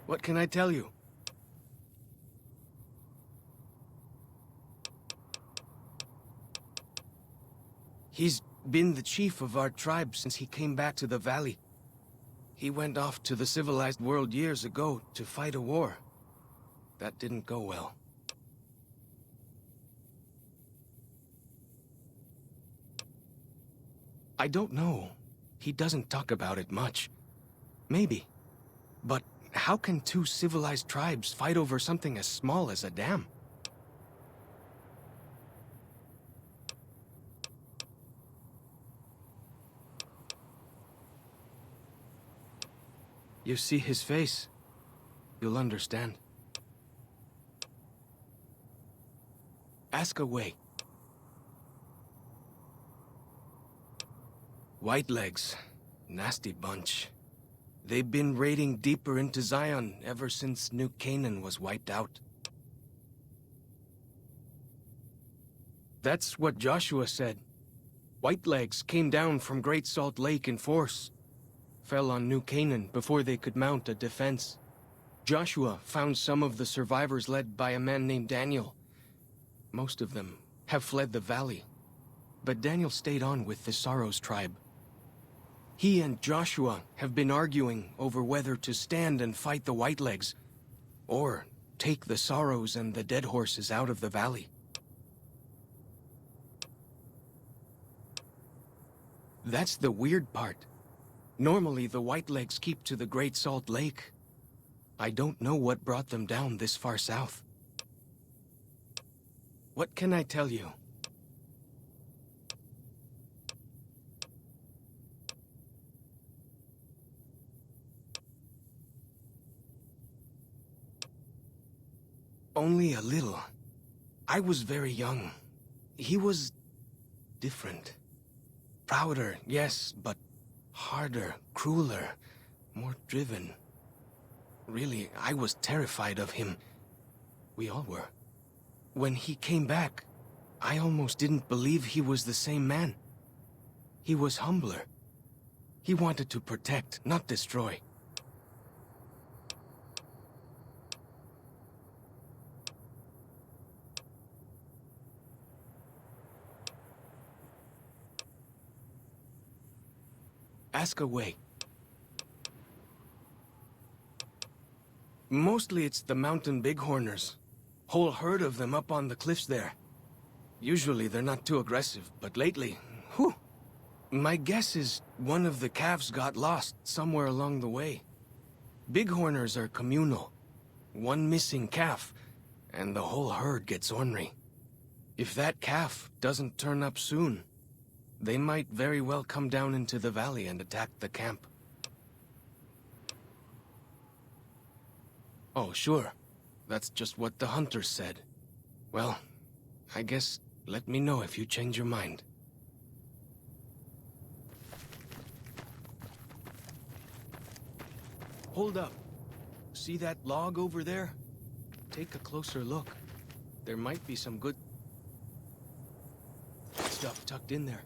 What can I tell you? He's been the chief of our tribe since he came back to the valley. He went off to the civilized world years ago to fight a war. That didn't go well. I don't know. He doesn't talk about it much. Maybe. But how can two civilized tribes fight over something as small as a dam? You see his face, you'll understand. Ask away. Whitelegs. Nasty bunch. They've been raiding deeper into Zion ever since New Canaan was wiped out. That's what Joshua said. Whitelegs came down from Great Salt Lake in force. Fell on New Canaan before they could mount a defense. Joshua found some of the survivors led by a man named Daniel. Most of them have fled the valley, but Daniel stayed on with the Sorrows tribe. He and Joshua have been arguing over whether to stand and fight the Whitelegs, or take the Sorrows and the Dead Horses out of the valley. That's the weird part. Normally the Whitelegs keep to the Great Salt Lake. I don't know what brought them down this far south. What can I tell you? Only a little. I was very young. He was different. Prouder, yes, but harder, crueler, more driven. Really, I was terrified of him. We all were. When he came back, I almost didn't believe he was the same man. He was humbler. He wanted to protect, not destroy. Ask away. Mostly it's the mountain bighorners. Whole herd of them up on the cliffs there. Usually they're not too aggressive, but lately, whew. My guess is one of the calves got lost somewhere along the way. Bighorners are communal. One missing calf, and the whole herd gets ornery. If that calf doesn't turn up soon, they might very well come down into the valley and attack the camp. Oh, sure. That's just what the hunters said. Well, I guess let me know if you change your mind. Hold up. See that log over there? Take a closer look. There might be some good stuff tucked in there.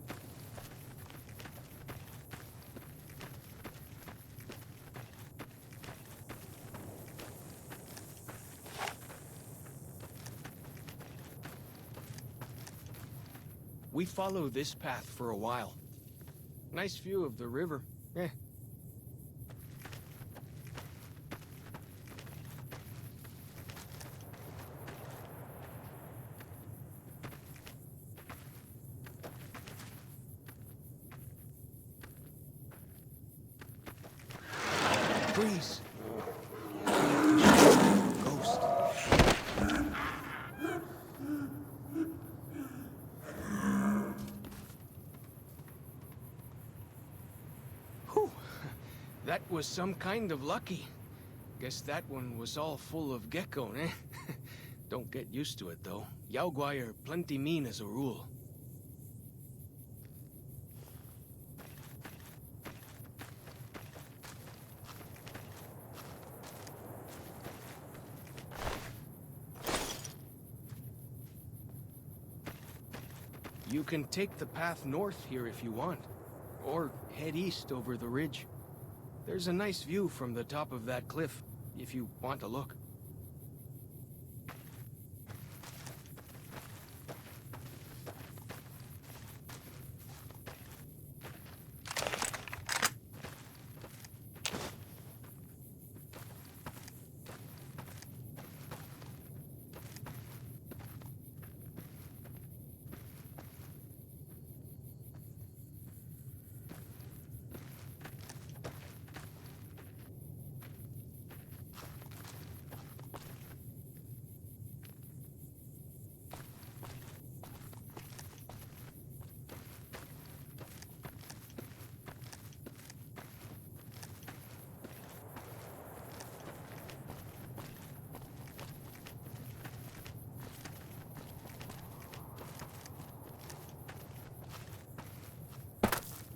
We follow this path for a while. Nice view of the river. Eh. Breeze. Ghost. Whew. That was some kind of lucky. Guess that one was all full of gecko, eh? Don't get used to it, though. Yaoguai are plenty mean as a rule. You can take the path north here if you want, or head east over the ridge. There's a nice view from the top of that cliff. if you want to look.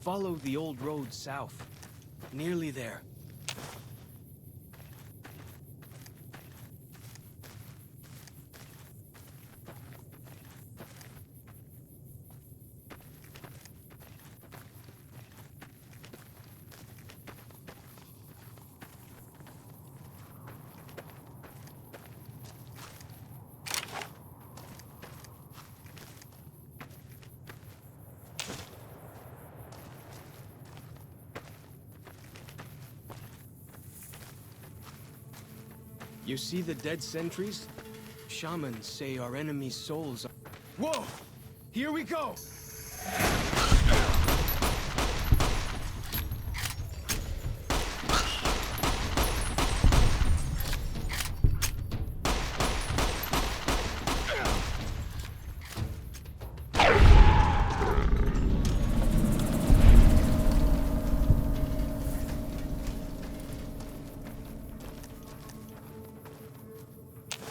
Follow the old road south. Nearly there. You see the dead sentries? Shamans say our enemies' souls are... Whoa! Here we go!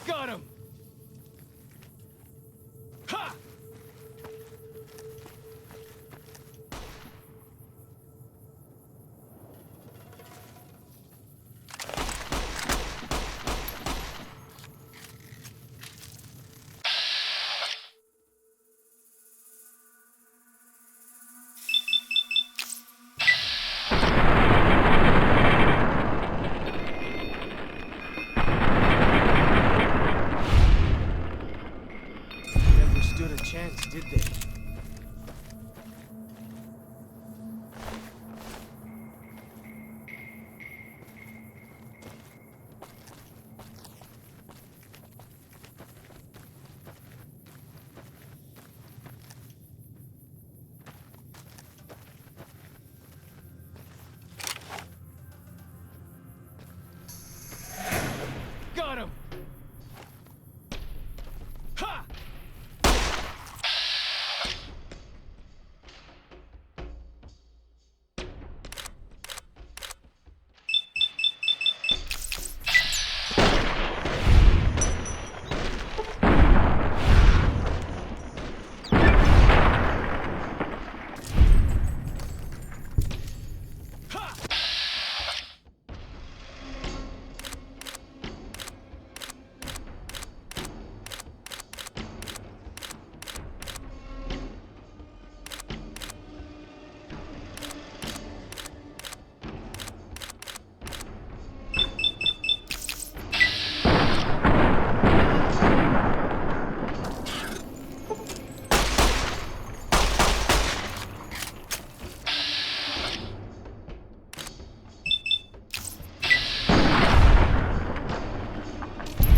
Got him! Ha! Never stood a chance, did they? Got him! Ha!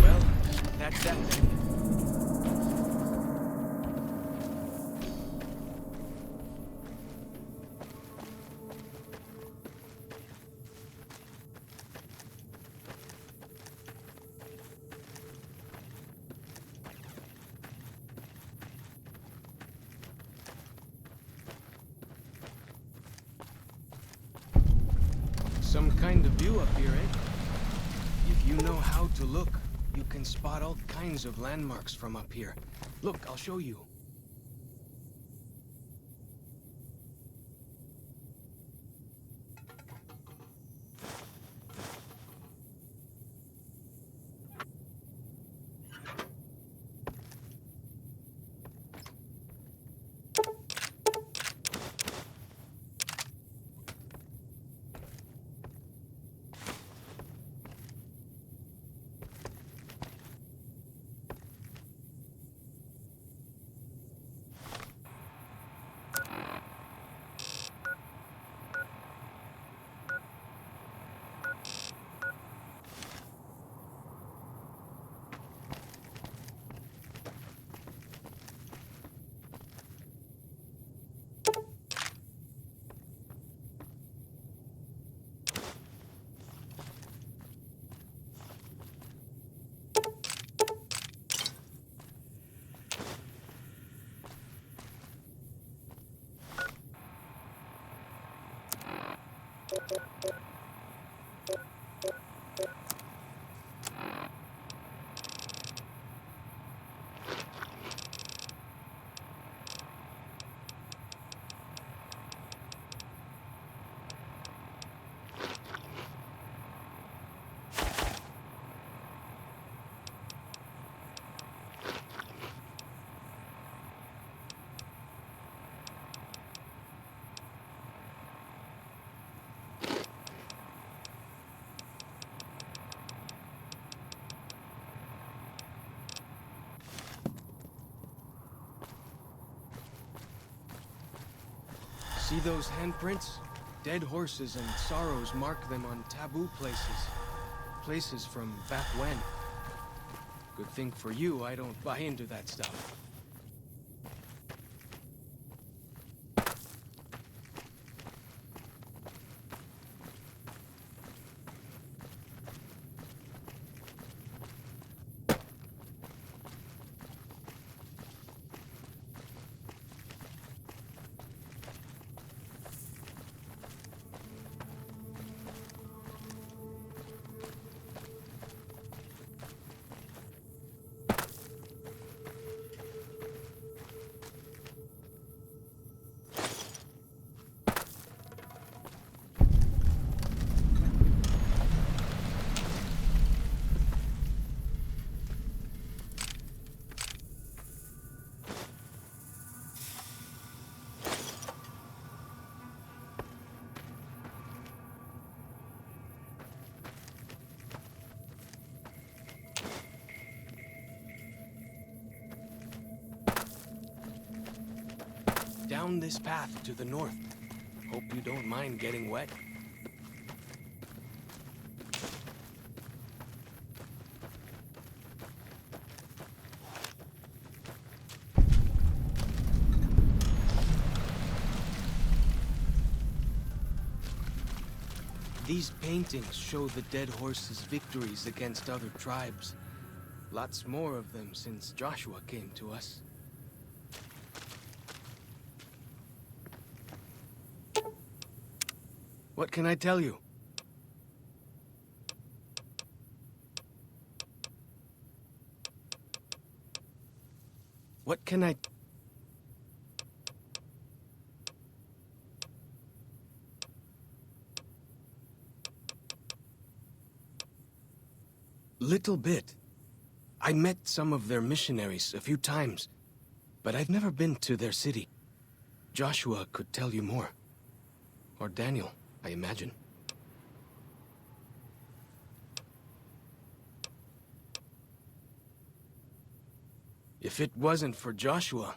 Well, that's that then. Some kind of view up here, eh? If you know how to look, you can spot all kinds of landmarks from up here. Look, I'll show you. See those handprints? Dead horses and sorrows mark them on taboo places. Places from back when. Good thing for you, I don't buy into that stuff. Down this path to the north. Hope you don't mind getting wet. These paintings show the dead horses' victories against other tribes. Lots more of them since Joshua came to us. What can I tell you? What can I... Little bit. I met some of their missionaries a few times, but I've never been to their city. Joshua could tell you more. Or Daniel, I imagine. If it wasn't for Joshua,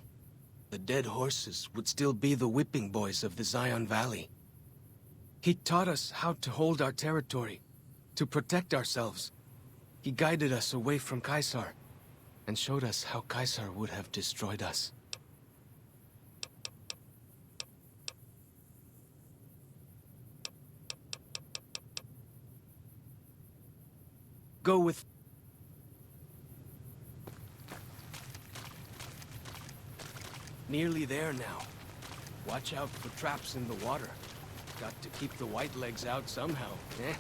the dead horses would still be the whipping boys of the Zion Valley. He taught us how to hold our territory, to protect ourselves. He guided us away from Caesar, and showed us how Caesar would have destroyed us. Go with... Nearly there now. Watch out for traps in the water. Got to keep the white legs out somehow, eh?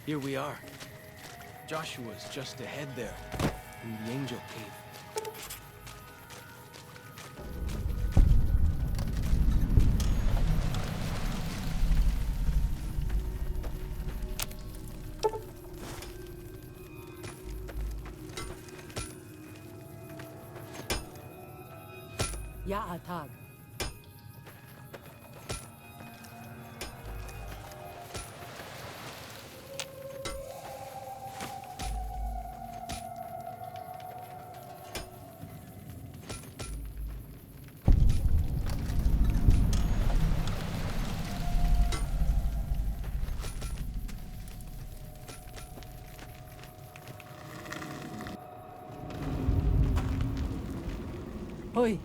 Here we are. Joshua's just ahead there, in the Angel Cave. Ya'atag. Hoi,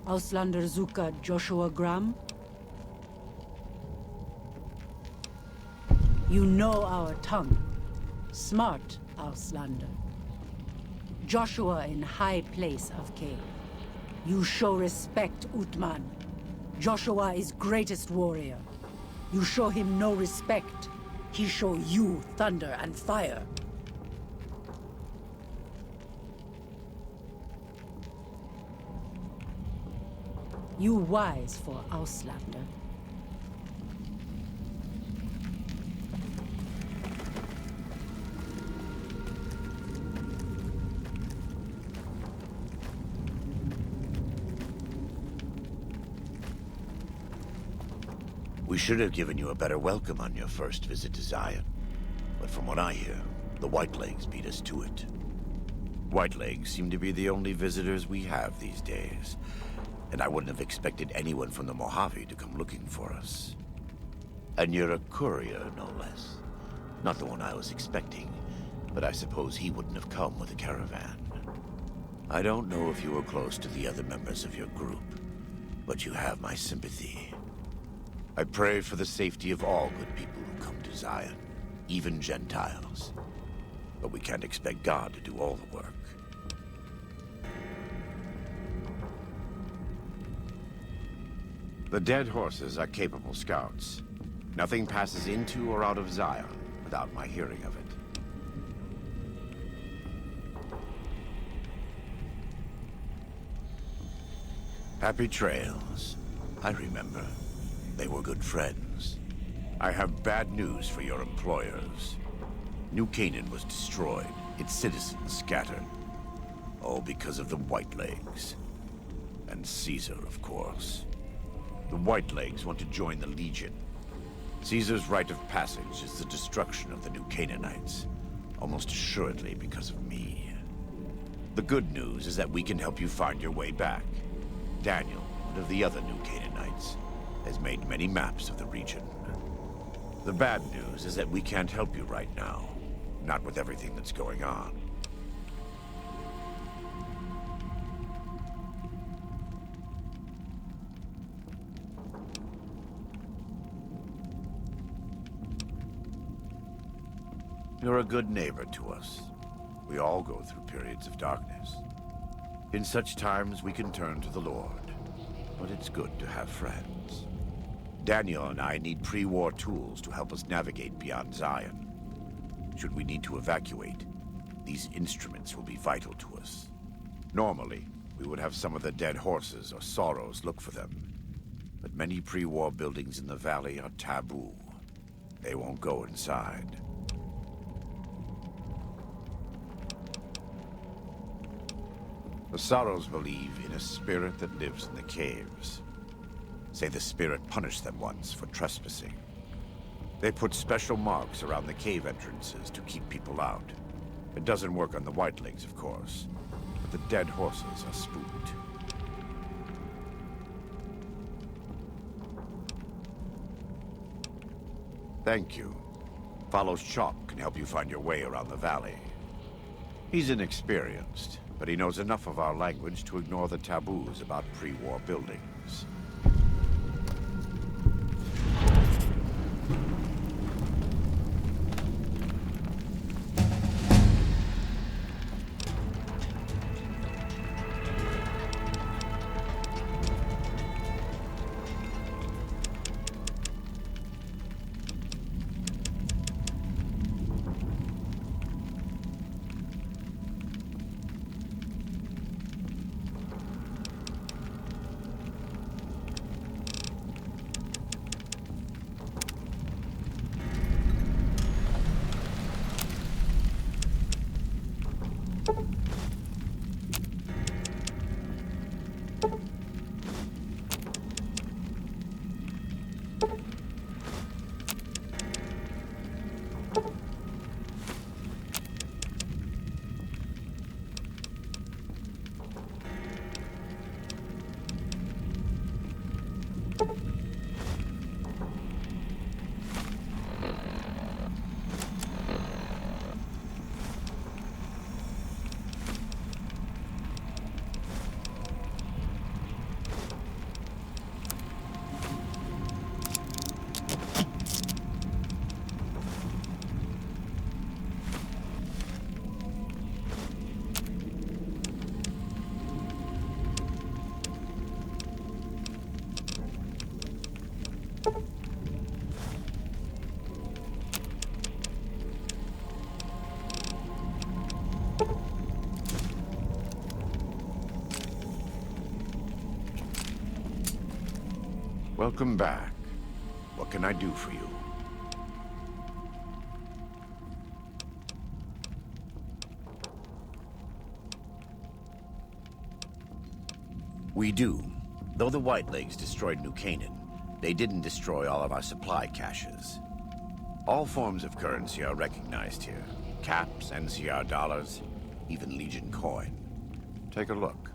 Auslander Zuka Joshua Graham. You know our tongue. Smart, Auslander. Joshua in high place of Cain. You show respect, Utman. Joshua is greatest warrior. You show him no respect. He show you thunder and fire. You wise for Auslander. We should have given you a better welcome on your first visit to Zion. But from what I hear, the Whitelegs beat us to it. Whitelegs seem to be the only visitors we have these days. And I wouldn't have expected anyone from the Mojave to come looking for us. And you're a courier, no less. Not the one I was expecting, but I suppose he wouldn't have come with a caravan. I don't know if you were close to the other members of your group, but you have my sympathy. I pray for the safety of all good people who come to Zion, even Gentiles. But we can't expect God to do all the work. The dead horses are capable scouts. Nothing passes into or out of Zion without my hearing of it. Happy trails. I remember. They were good friends. I have bad news for your employers. New Canaan was destroyed, its citizens scattered. All because of the Whitelegs. And Caesar, of course. The Whitelegs want to join the Legion. Caesar's rite of passage is the destruction of the New Canaanites, almost assuredly because of me. The good news is that we can help you find your way back. Daniel, one of the other New Canaanites, has made many maps of the region. The bad news is that we can't help you right now, not with everything that's going on. You're a good neighbor to us. We all go through periods of darkness. In such times, we can turn to the Lord. But it's good to have friends. Daniel and I need pre-war tools to help us navigate beyond Zion. Should we need to evacuate, these instruments will be vital to us. Normally, we would have some of the dead horses or sorrows look for them. But many pre-war buildings in the valley are taboo. They won't go inside. The Sorrows believe in a spirit that lives in the caves. Say the spirit punished them once for trespassing. They put special marks around the cave entrances to keep people out. It doesn't work on the Whitelegs, of course, but the dead horses are spooked. Thank you. Fallow's Chalk can help you find your way around the valley. He's inexperienced, but he knows enough of our language to ignore the taboos about pre-war buildings. Welcome back. What can I do for you? We do. Though the Whitelegs destroyed New Canaan, they didn't destroy all of our supply caches. All forms of currency are recognized here. Caps, NCR dollars, even Legion coin. Take a look.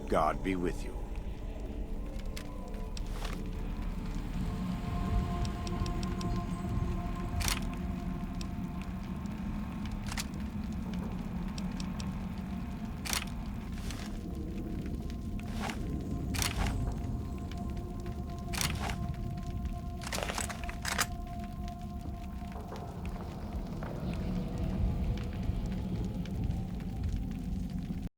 God be with you.